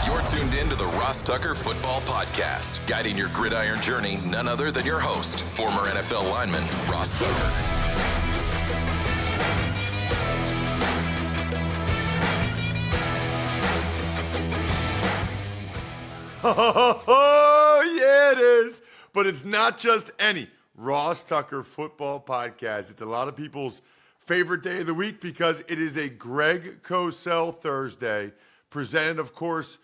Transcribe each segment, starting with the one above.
You're tuned in to the Ross Tucker Football Podcast, guiding your gridiron journey, none other than your host, former NFL lineman, Ross Tucker. Oh, yeah, it is. But it's not just any Ross Tucker Football Podcast. It's a lot of people's favorite day of the week because it is a Greg Cosell Thursday, presented, of course,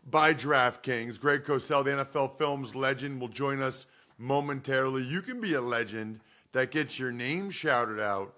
by DraftKings. Greg Cosell, the NFL Films legend, will join us momentarily. You can be a legend that gets your name shouted out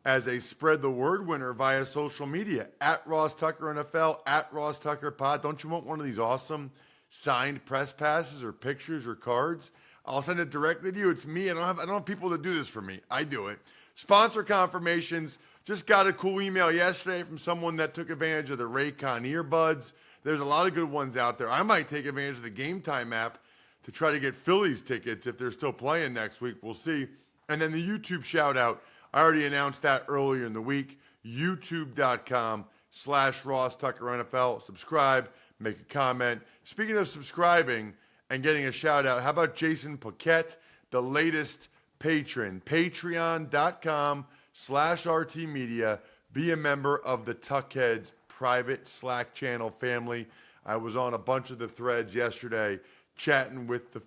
as a spread the word winner via social media, at Ross Tucker NFL, at Ross Tucker Pod. Don't you want one of these awesome signed press passes or pictures or cards? I'll send it directly to you. It's me. I don't have people that do this for me. I do it. Sponsor confirmations. Just got a cool email yesterday from someone that took advantage of the Raycon earbuds. There's a lot of good ones out there. I might take advantage of the Game Time app to try to get Phillies tickets if they're still playing next week. We'll see. And then the YouTube shout out. I already announced that earlier in the week. YouTube.com/Ross Tucker NFL. Subscribe, make a comment. Speaking of subscribing and getting a shout out, how about Jason Paquette, the latest patron? Patreon.com/RT Media. Be a member of the Tuckheads private Slack channel family. I was on a bunch of the threads yesterday chatting with the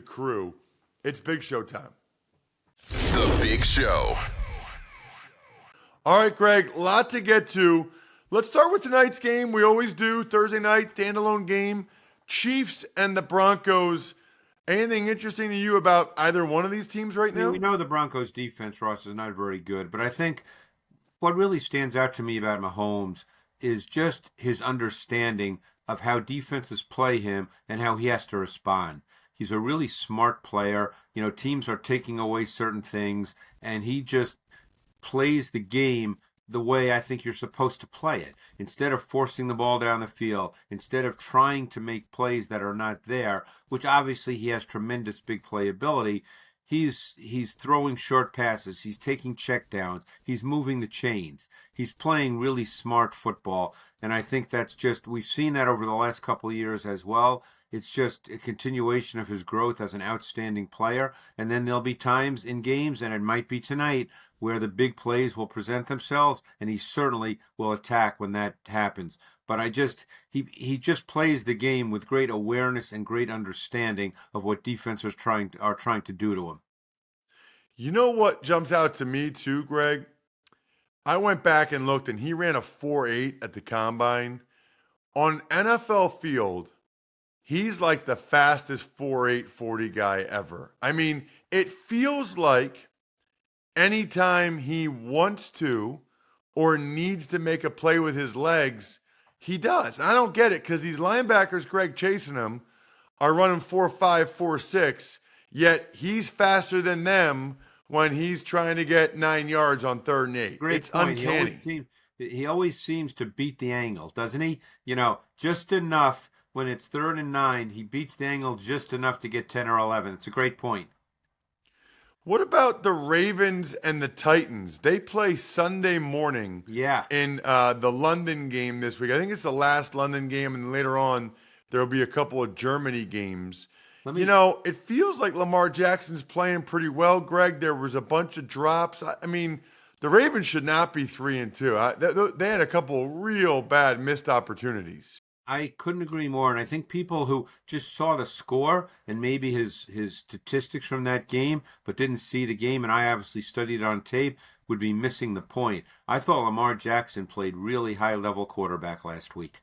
crew. It's Big Show time. The Big Show. All right, Greg, a lot to get to. Let's start with tonight's game. We always do. Thursday night, standalone game. Chiefs and the Broncos. Anything interesting to you about either one of these teams right now? We know the Broncos defense, Ross, is not very good, but I think what really stands out to me about Mahomes is just his understanding of how defenses play him and how he has to respond. He's a really smart player. You know, teams are taking away certain things, and he just plays the game the way I think you're supposed to play it. Instead of forcing the ball down the field, instead of trying to make plays that are not there, which obviously he has tremendous big play ability, he's throwing short passes, he's taking checkdowns, he's moving the chains, he's playing really smart football, and I think that's just, we've seen that over the last couple of years as well. It's just a continuation of his growth as an outstanding player, and then there'll be times in games, and it might be tonight, where the big plays will present themselves, and he certainly will attack when that happens. But he just plays the game with great awareness and great understanding of what defenses are trying to do to him. You know what jumps out to me too, Greg? I went back and looked, and he ran a 4.8 at the combine. On NFL field, he's like the fastest 4.8 40 guy ever. I mean, it feels like anytime he wants to or needs to make a play with his legs, he does. I don't get it because these linebackers, Greg, chasing him are running 4.5, 4.6, yet he's faster than them when he's trying to get 9 yards on 3rd and 8. Great It's point. uncanny. He always seems to beat the angle, doesn't he? You know, just enough when it's 3rd and 9, he beats the angle just enough to get 10 or 11. It's a great point. What about the Ravens and the Titans? They play Sunday morning in the London game this week. I think it's the last London game, and later on there will be a couple of Germany games. It feels like Lamar Jackson's playing pretty well, Greg. There was a bunch of drops. I mean, the Ravens should not be 3-2. They had a couple of real bad missed opportunities. I couldn't agree more, and I think people who just saw the score and maybe his statistics from that game but didn't see the game, and I obviously studied it on tape, would be missing the point. I thought Lamar Jackson played really high-level quarterback last week.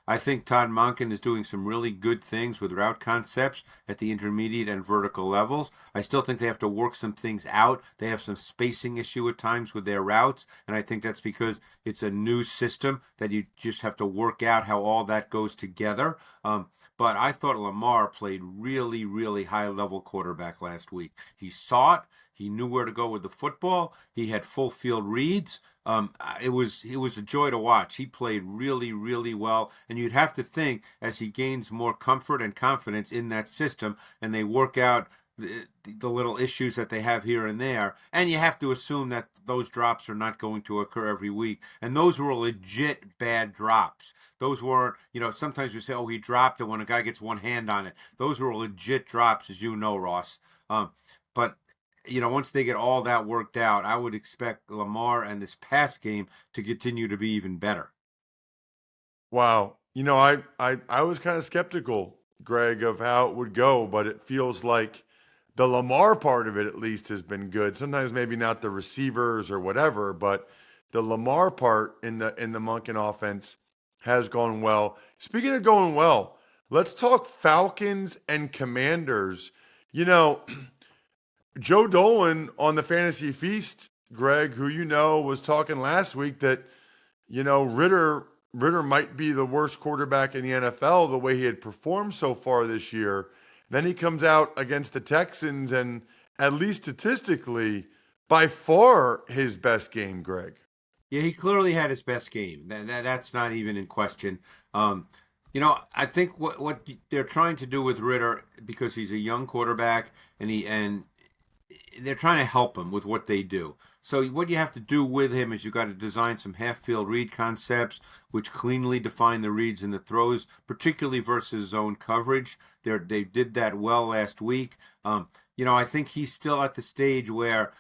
I think Todd Monken is doing some really good things with route concepts at the intermediate and vertical levels. I still think they have to work some things out. They have some spacing issue at times with their routes, and I think that's because it's a new system that you just have to work out how all that goes together. But I thought Lamar played really, really high-level quarterback last week. He saw it. He knew where to go with the football. He had full field reads. It was a joy to watch. He played really, really well. And you'd have to think as he gains more comfort and confidence in that system and they work out the little issues that they have here and there. And you have to assume that those drops are not going to occur every week. And those were legit bad drops. Those weren't, sometimes we say, oh, he dropped it when a guy gets one hand on it. Those were legit drops, as you know, Ross. But once they get all that worked out, I would expect Lamar and this pass game to continue to be even better. Wow. I was kind of skeptical, Greg, of how it would go, but it feels like the Lamar part of it at least has been good. Sometimes maybe not the receivers or whatever, but the Lamar part in the Monken offense has gone well. Speaking of going well, let's talk Falcons and Commanders. Joe Dolan on the Fantasy Feast, Greg, who was talking last week that Ritter might be the worst quarterback in the NFL the way he had performed so far this year. Then he comes out against the Texans and, at least statistically, by far his best game, Greg. Yeah, he clearly had his best game. That's not even in question. I think what they're trying to do with Ritter, because he's a young quarterback and they're trying to help him with what they do. So what you have to do with him is you've got to design some half-field read concepts which cleanly define the reads and the throws, particularly versus zone coverage. They did that well last week. I think he's still at the stage where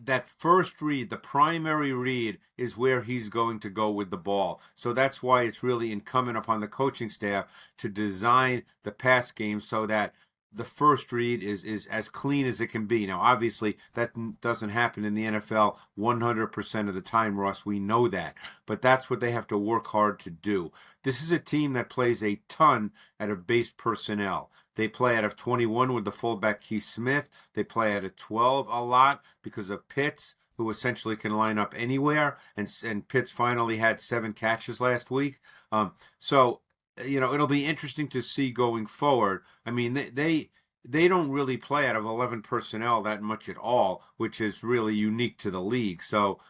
that first read, the primary read, is where he's going to go with the ball. So that's why it's really incumbent upon the coaching staff to design the pass game so that the first read is as clean as it can be. Now, obviously, that doesn't happen in the NFL 100% of the time, Ross. We know that. But that's what they have to work hard to do. This is a team that plays a ton out of base personnel. They play out of 21 with the fullback Keith Smith. They play out of 12 a lot because of Pitts, who essentially can line up anywhere. And Pitts finally had 7 catches last week. It'll be interesting to see going forward. I mean, they don't really play out of 11 personnel that much at all, which is really unique to the league. So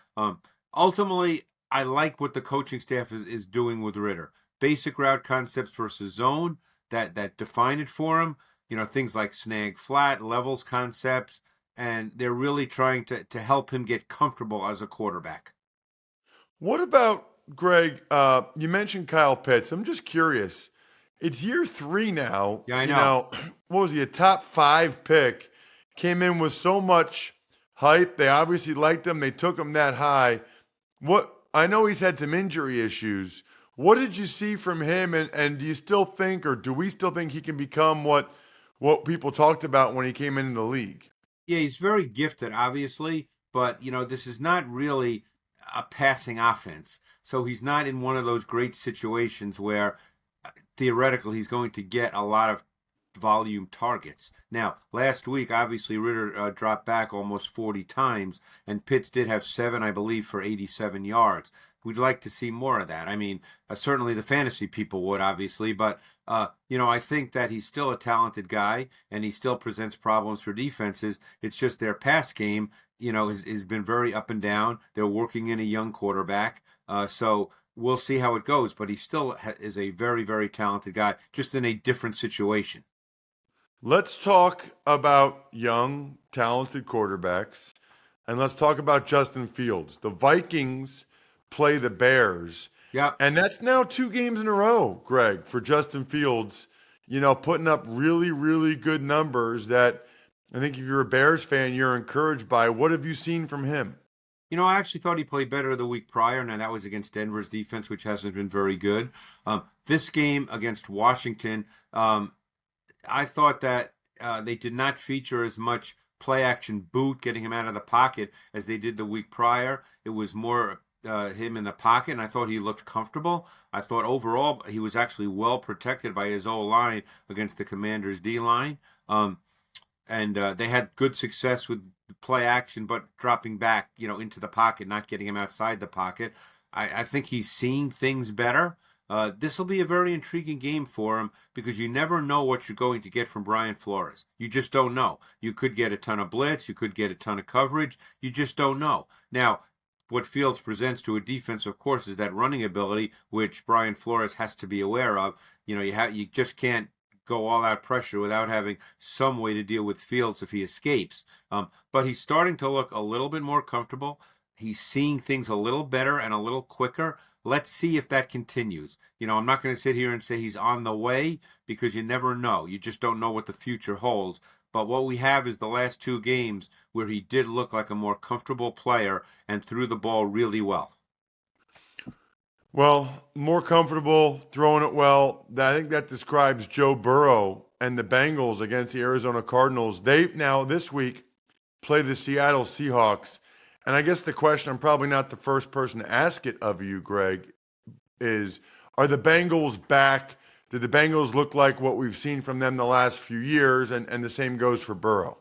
ultimately, I like what the coaching staff is doing with Ritter. Basic route concepts versus zone that define it for him. Things like snag flat, levels concepts, and they're really trying to help him get comfortable as a quarterback. What about, Greg, you mentioned Kyle Pitts. I'm just curious. It's year 3 now. Yeah, I know. What was he, a top 5 pick? Came in with so much hype. They obviously liked him. They took him that high. I know he's had some injury issues. What did you see from him? And do you still think, or do we still think he can become what people talked about when he came into the league? Yeah, he's very gifted, obviously. But, this is not really a passing offense. So he's not in one of those great situations where theoretically he's going to get a lot of volume targets. Now, last week, obviously, Ritter dropped back almost 40 times, and Pitts did have 7, I believe, for 87 yards. We'd like to see more of that. I mean, certainly the fantasy people would, obviously, but, I think that he's still a talented guy, and he still presents problems for defenses. It's just their pass game, has been very up and down. They're working in a young quarterback. So we'll see how it goes, but he still is a very, very talented guy, just in a different situation. Let's talk about young, talented quarterbacks, and let's talk about Justin Fields. The Vikings play the Bears. Yeah. And that's now 2 games in a row, Greg, for Justin Fields, putting up really, really good numbers that I think if you're a Bears fan, you're encouraged by. What have you seen from him? I actually thought he played better the week prior. Now, that was against Denver's defense, which hasn't been very good. This game against Washington, I thought that they did not feature as much play-action boot, getting him out of the pocket, as they did the week prior. It was more him in the pocket, and I thought he looked comfortable. I thought overall he was actually well protected by his O-line against the Commanders' D-line. And they had good success with the play action, but dropping back, into the pocket, not getting him outside the pocket. I think he's seeing things better. This will be a very intriguing game for him because you never know what you're going to get from Brian Flores. You just don't know. You could get a ton of blitz. You could get a ton of coverage. You just don't know. Now, what Fields presents to a defense, of course, is that running ability, which Brian Flores has to be aware of. You just can't go all-out pressure without having some way to deal with Fields if he escapes. But he's starting to look a little bit more comfortable. He's seeing things a little better and a little quicker. Let's see if that continues. I'm not going to sit here and say he's on the way because you never know. You just don't know what the future holds. But what we have is the last 2 games where he did look like a more comfortable player and threw the ball really well. Well, more comfortable, throwing it well. I think that describes Joe Burrow and the Bengals against the Arizona Cardinals. They now this week play the Seattle Seahawks. And I guess the question, I'm probably not the first person to ask it of you, Greg, is are the Bengals back? Did the Bengals look like what we've seen from them the last few years? And the same goes for Burrow.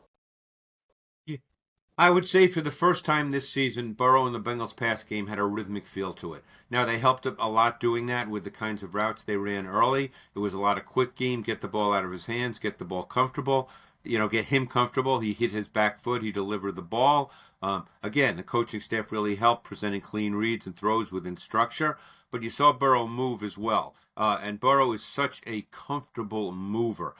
I would say for the first time this season, Burrow and the Bengals pass game had a rhythmic feel to it. Now, they helped a lot doing that with the kinds of routes they ran early. It was a lot of quick game, get the ball out of his hands, get the ball comfortable, get him comfortable. He hit his back foot. He delivered the ball. Again, the coaching staff really helped presenting clean reads and throws within structure. But you saw Burrow move as well. And Burrow is such a comfortable mover.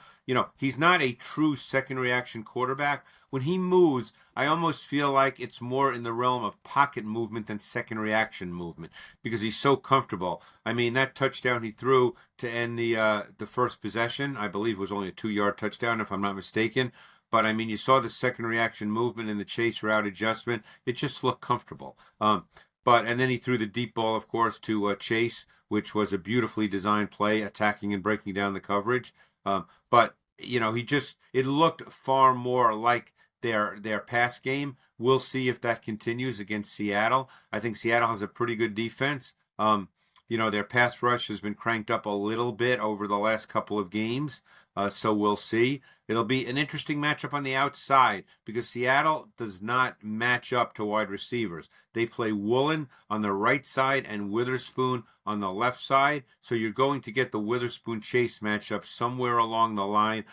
He's not a true second reaction quarterback. When he moves, I almost feel like it's more in the realm of pocket movement than second reaction movement because he's so comfortable. I mean, that touchdown he threw to end the first possession, I believe was only a 2-yard touchdown, if I'm not mistaken. But, I mean, you saw the second reaction movement and the chase route adjustment. It just looked comfortable. And then he threw the deep ball, of course, to Chase, which was a beautifully designed play, attacking and breaking down the coverage. But it looked far more like their pass game. We'll see if that continues against Seattle. I think Seattle has a pretty good defense. Their pass rush has been cranked up a little bit over the last couple of games. So we'll see. It'll be an interesting matchup on the outside because Seattle does not match up to wide receivers. They play Woolen on the right side and Witherspoon on the left side. So you're going to get the Witherspoon-Chase matchup somewhere along the line.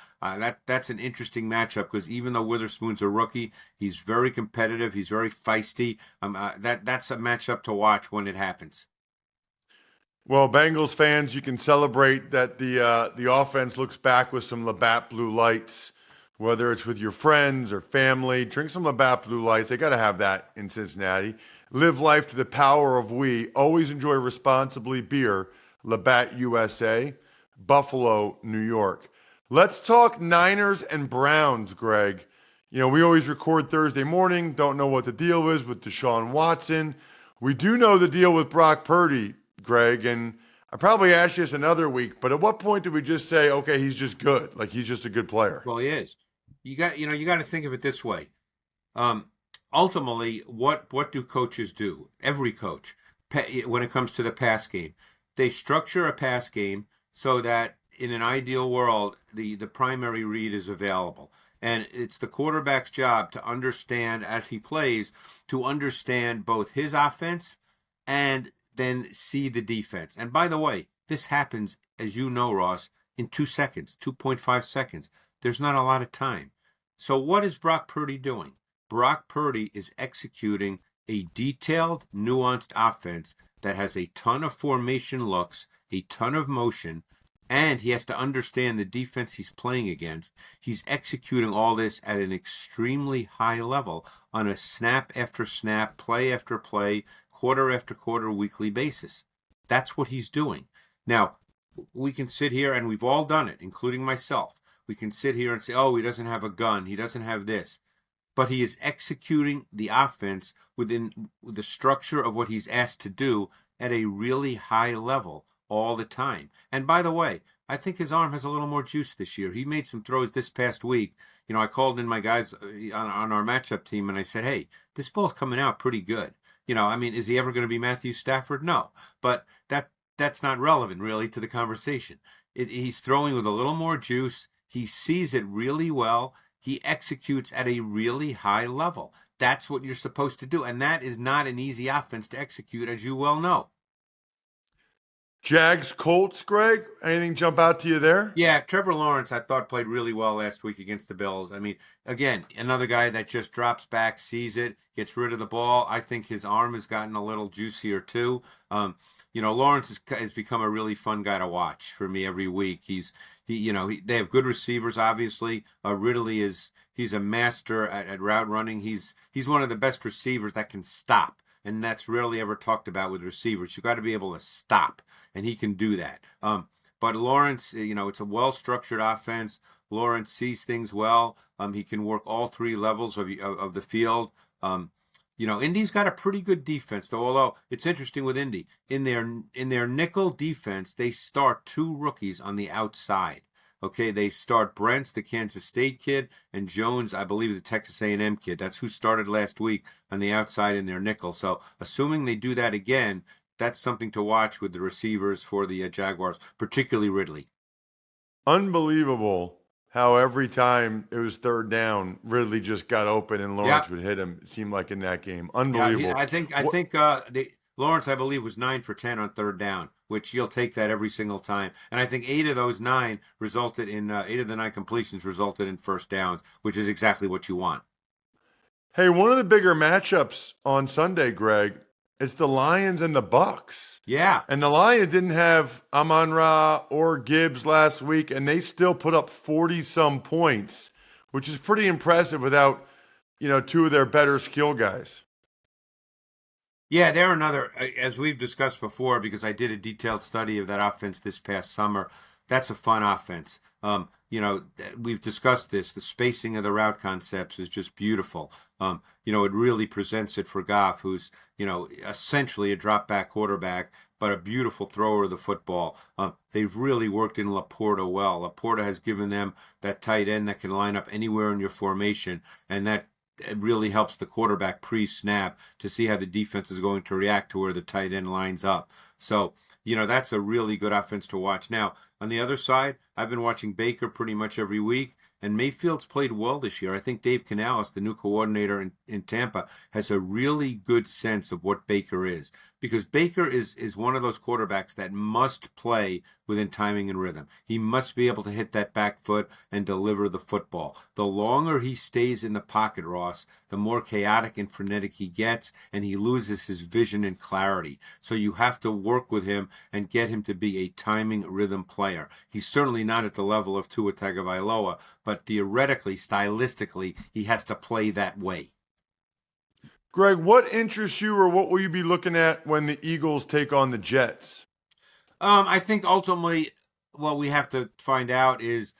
That's an interesting matchup because even though Witherspoon's a rookie, he's very competitive. He's very feisty. That's a matchup to watch when it happens. Well, Bengals fans, you can celebrate that the offense looks back with some Labatt Blue Lights, whether it's with your friends or family. Drink some Labatt Blue Lights. They got to have that in Cincinnati. Live life to the power of we. Always enjoy responsibly beer. Labatt USA, Buffalo, New York. Let's talk Niners and Browns, Greg. We always record Thursday morning. Don't know what the deal is with Deshaun Watson. We do know the deal with Brock Purdy, Greg, and I probably asked you this another week, but at what point do we just say, okay, he's just good, like he's just a good player? Well, he is. You got to think of it this way. Ultimately, what do coaches do? Every coach, when it comes to the pass game, they structure a pass game so that in an ideal world, the primary read is available. And it's the quarterback's job to understand as he plays, to understand both his offense and then see the defense. And by the way, this happens, as you know, Ross, in 2 seconds, 2.5 seconds. There's not a lot of time. So what is Brock Purdy doing? Brock Purdy is executing a detailed, nuanced offense that has a ton of formation looks, a ton of motion, and he has to understand the defense he's playing against. He's executing all this at an extremely high level on a snap after snap, play after play, quarter after quarter, weekly basis. That's what he's doing. Now, we can sit here, and we've all done it, including myself. We can sit here and say, oh, he doesn't have a gun. He doesn't have this. But he is executing the offense within the structure of what he's asked to do at a really high level all the time. And by the way, I think his arm has a little more juice this year. He made some throws this past week. I called in my guys on our matchup team, and I said, hey, this ball's coming out pretty good. Is he ever going to be Matthew Stafford? No. But that's not relevant, really, to the conversation. He's throwing with a little more juice. He sees it really well. He executes at a really high level. That's what you're supposed to do. And that is not an easy offense to execute, as you well know. Jags, Colts, Greg? Anything jump out to you there? Yeah, Trevor Lawrence, I thought, played really well last week against the Bills. Again, another guy that just drops back, sees it, gets rid of the ball. I think his arm has gotten a little juicier too. Lawrence has become a really fun guy to watch for me every week. They have good receivers, obviously. Ridley he's a master at route running. He's one of the best receivers that can stop, and that's rarely ever talked about with receivers. You got to be able to stop, and he can do that. But Lawrence, it's a well-structured offense. Lawrence sees things well. He can work all three levels of the field. Indy's got a pretty good defense, though. Although it's interesting with Indy, in their nickel defense, they start two rookies on the outside. Okay, they start Brents, the Kansas State kid, and Jones, I believe, the Texas A&M kid. That's who started last week on the outside in their nickel. So, assuming they do that again, that's something to watch with the receivers for the Jaguars, particularly Ridley. Unbelievable how every time it was third down, Ridley just got open and Lawrence would hit him. It seemed like in that game. Unbelievable. Yeah, I think Lawrence, I believe, was 9 for 10 on third down, which you'll take that every single time. And I think 8 of those 9 resulted in 8 of the 9 completions resulted in first downs, which is exactly what you want. Hey, one of the bigger matchups on Sunday, Greg, is the Lions and the Bucks. Yeah. And the Lions didn't have Amon-Ra or Gibbs last week, and they still put up 40-some points, which is pretty impressive without, 2 of their better skill guys. Yeah, they're another, as we've discussed before, because I did a detailed study of that offense this past summer. That's a fun offense. We've discussed this. The spacing of the route concepts is just beautiful. It really presents it for Goff, who's, essentially a drop-back quarterback, but a beautiful thrower of the football. They've really worked in Laporta well. Laporta has given them that tight end that can line up anywhere in your formation, and that it really helps the quarterback pre-snap to see how the defense is going to react to where the tight end lines up. So, that's a really good offense to watch. Now, on the other side, I've been watching Baker pretty much every week, and Mayfield's played well this year. I think Dave Canales, the new coordinator in Tampa, has a really good sense of what Baker is, because Baker is one of those quarterbacks that must play within timing and rhythm. He must be able to hit that back foot and deliver the football. The longer he stays in the pocket, Ross, the more chaotic and frenetic he gets, and he loses his vision and clarity. So you have to work with him and get him to be a timing rhythm player. He's certainly not at the level of Tua Tagovailoa, but theoretically, stylistically, he has to play that way. Greg, what interests you, or what will you be looking at when the Eagles take on the Jets? I think ultimately what we have to find out is,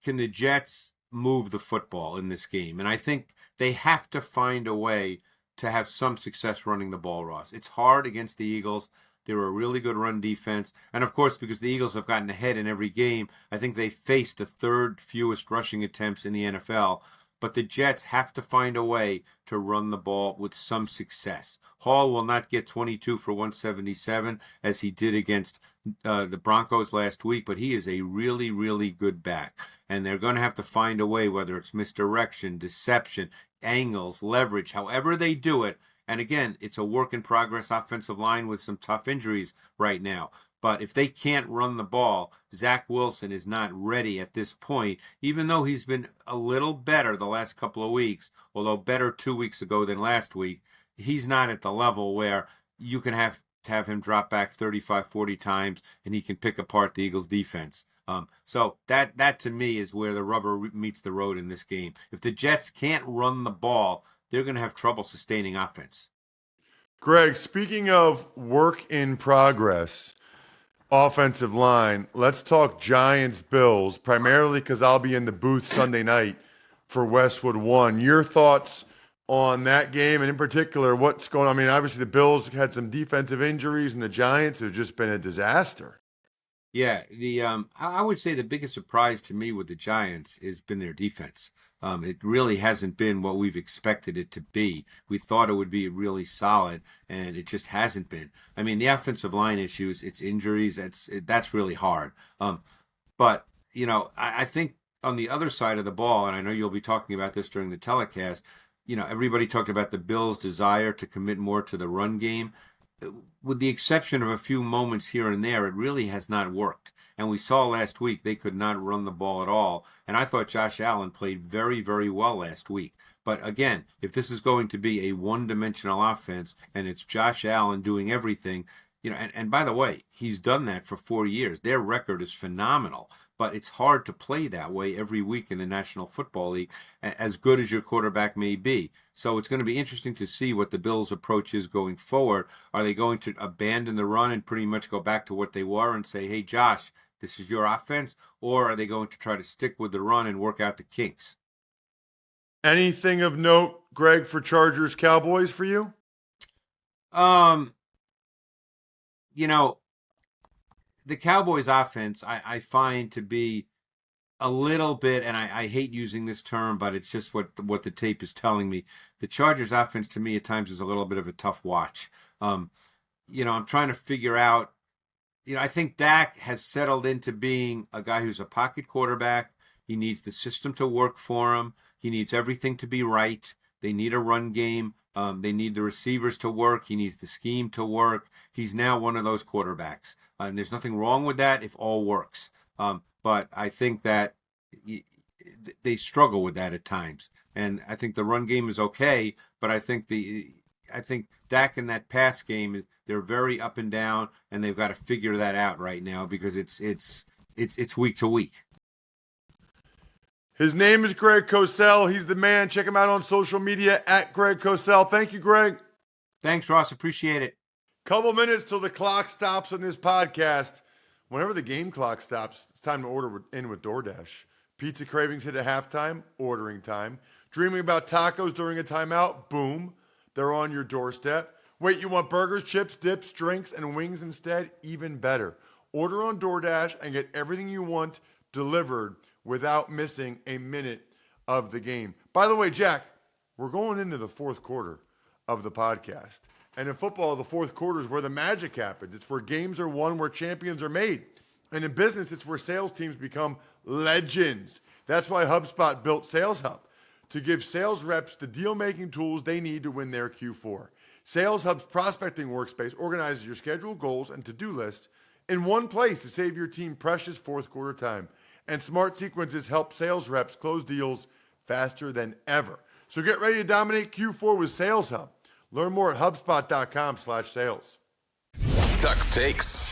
can the Jets move the football in this game? And I think they have to find a way to have some success running the ball, Ross. It's hard against the Eagles. They're a really good run defense. And, of course, because the Eagles have gotten ahead in every game, I think they faced the third fewest rushing attempts in the NFL. But the Jets have to find a way to run the ball with some success. Hall will not get 22 for 177 as he did against the Broncos last week, but he is a really, really good back. And they're going to have to find a way, whether it's misdirection, deception, angles, leverage, however they do it. And again, it's a work in progress offensive line with some tough injuries right now. But if they can't run the ball, Zach Wilson is not ready at this point, even though he's been a little better the last couple of weeks, although better 2 weeks ago than last week. He's not at the level where you can have him drop back 35, 40 times and he can pick apart the Eagles defense. So that to me is where the rubber meets the road in this game. If the Jets can't run the ball, they're going to have trouble sustaining offense. Greg, speaking of work in progress, offensive line, let's talk Giants-Bills, primarily because I'll be in the booth Sunday night for Westwood 1. Your thoughts on that game, and in particular, what's going on? I mean, obviously the Bills had some defensive injuries, and the Giants have just been a disaster. Yeah, I would say the biggest surprise to me with the Giants has been their defense. It really hasn't been what we've expected it to be. We thought it would be really solid, and it just hasn't been. I mean, the offensive line issues, its injuries, that's really hard. But, I think on the other side of the ball, and I know you'll be talking about this during the telecast, everybody talked about the Bills' desire to commit more to the run game. With the exception of a few moments here and there, it really has not worked. And we saw last week they could not run the ball at all. And I thought Josh Allen played very, very well last week. But again, if this is going to be a one-dimensional offense and it's Josh Allen doing everything, And by the way, he's done that for 4 years. Their record is phenomenal, but it's hard to play that way every week in the National Football League, as good as your quarterback may be. So it's going to be interesting to see what the Bills' approach is going forward. Are they going to abandon the run and pretty much go back to what they were and say, hey, Josh, this is your offense? Or are they going to try to stick with the run and work out the kinks? Anything of note, Greg, for Chargers Cowboys for you? The Cowboys offense, I find to be a little bit, and I hate using this term, but it's just what the tape is telling me. The Chargers offense to me at times is a little bit of a tough watch. I'm trying to figure out, I think Dak has settled into being a guy who's a pocket quarterback. He needs the system to work for him. He needs everything to be right. They need a run game. They need the receivers to work. He needs the scheme to work. He's now one of those quarterbacks. And there's nothing wrong with that if all works. But I think that they struggle with that at times. And I think the run game is okay, but I think Dak in that pass game, they're very up and down, and they've got to figure that out right now because it's week to week. His name is Greg Cosell. He's the man. Check him out on social media at Greg Cosell. Thank you, Greg. Thanks, Ross. Appreciate it. Couple minutes till the clock stops on this podcast. Whenever the game clock stops, it's time to order in with DoorDash. Pizza cravings hit at halftime, ordering time. Dreaming about tacos during a timeout, boom, they're on your doorstep. Wait, you want burgers, chips, dips, drinks, and wings instead? Even better. Order on DoorDash and get everything you want delivered without missing a minute of the game. By the way, Jack, we're going into the fourth quarter of the podcast. And in football, the fourth quarter is where the magic happens. It's where games are won, where champions are made. And in business, it's where sales teams become legends. That's why HubSpot built Sales Hub, to give sales reps the deal-making tools they need to win their Q4. Sales Hub's prospecting workspace organizes your schedule, goals, and to-do list in one place to save your team precious fourth quarter time. And smart sequences help sales reps close deals faster than ever. So get ready to dominate Q4 with Sales Hub. Learn more at HubSpot.com/sales. Tuck's Takes.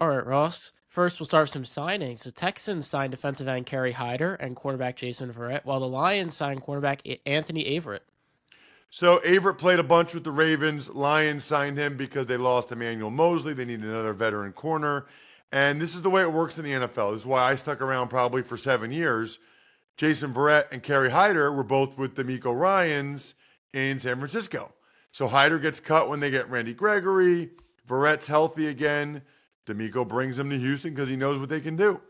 All right, Ross. First, we'll start with some signings. The Texans signed defensive end Kerry Hyder and quarterback Jason Verrett, while the Lions signed cornerback Anthony Averett. So Averett played a bunch with the Ravens. Lions signed him because they lost Emmanuel Mosley. They needed another veteran corner. And this is the way it works in the NFL. This is why I stuck around probably for 7 years. Jason Verrett and Kerry Hyder were both with D'Amico Ryans in San Francisco. So Hyder gets cut when they get Randy Gregory. Verrett's healthy again. D'Amico brings him to Houston because he knows what they can do.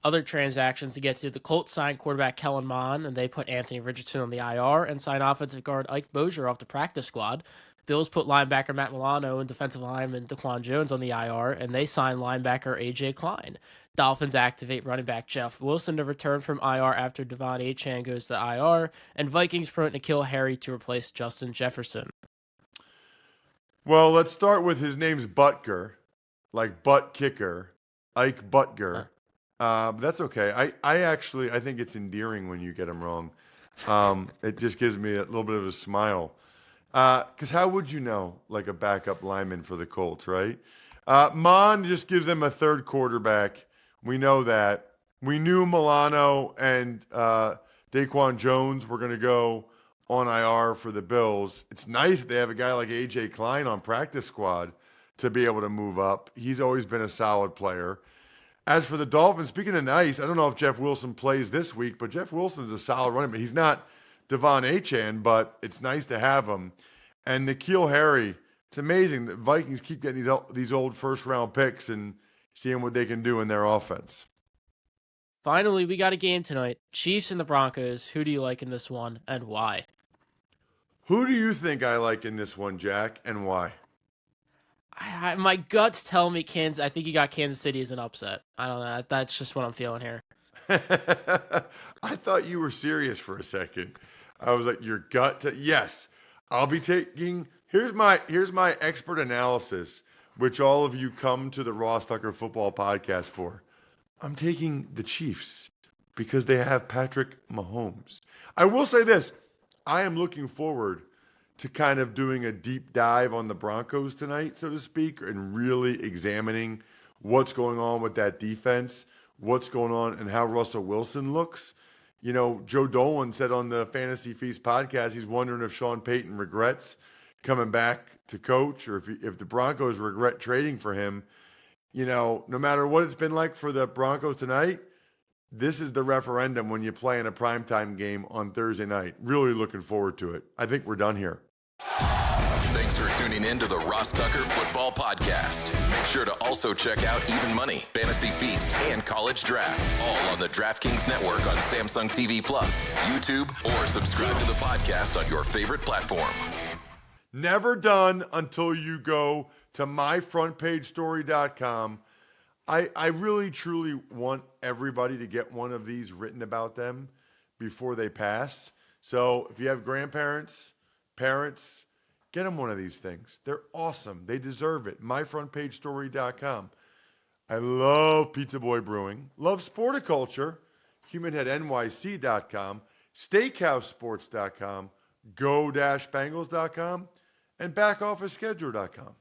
Other transactions to get to, the Colts signed quarterback Kellen Mond, and they put Anthony Richardson on the IR and signed offensive guard Ike Bozier off the practice squad. Bills put linebacker Matt Milano and defensive lineman Daquan Jones on the IR, and they signed linebacker A.J. Klein. Dolphins activate running back Jeff Wilson to return from IR after Devon Achane goes to IR, and Vikings promote N'Keal Harry to replace Justin Jefferson. Well, let's start with his name's Butker, like butt kicker, Ike Butker. That's okay. I think it's endearing when you get him wrong. It just gives me a little bit of a smile. Because how would you know, like a backup lineman for the Colts, right? Mond just gives them a third quarterback. We know that. We knew Milano and Daquan Jones were going to go on IR for the Bills. It's nice that they have a guy like A.J. Klein on practice squad to be able to move up. He's always been a solid player. As for the Dolphins, speaking of nice, I don't know if Jeff Wilson plays this week, but Jeff Wilson's a solid running back. He's not Devon Achane, but it's nice to have him. And N'Keal Harry, it's amazing that Vikings keep getting these old first-round picks and seeing what they can do in their offense. Finally, we got a game tonight. Chiefs and the Broncos. Who do you like in this one, and why? Who do you think I like in this one, Jack, and why? My guts tell me Kansas. I think you got Kansas City as an upset. I don't know. That's just what I'm feeling here. I thought you were serious for a second. I was like, your gut. Yes, I'll be taking. Here's my expert analysis, which all of you come to the Ross Tucker Football Podcast for. I'm taking the Chiefs because they have Patrick Mahomes. I will say this: I am looking forward to kind of doing a deep dive on the Broncos tonight, so to speak, and really examining what's going on with that defense, what's going on, and how Russell Wilson looks. You know, Joe Dolan said on the Fantasy Feast podcast, he's wondering if Sean Payton regrets coming back to coach, or if the Broncos regret trading for him. You know, no matter what it's been like for the Broncos tonight, this is the referendum when you play in a primetime game on Thursday night. Really looking forward to it. I think we're done here. Thanks for tuning in to the Ross Tucker Football Podcast. Make sure to also check out Even Money, Fantasy Feast, and College Draft, all on the DraftKings Network on Samsung TV Plus, YouTube, or subscribe to the podcast on your favorite platform. Never done until you go to myfrontpagestory.com. I really, truly want everybody to get one of these written about them before they pass. So if you have grandparents, parents, get them one of these things. They're awesome. They deserve it. myfrontpagestory.com. I love Pizza Boy Brewing. Love Sporticulture. HumanHeadNYC.com. SteakhouseSports.com. Go-Bengals.com. And BackOfficeSchedule.com.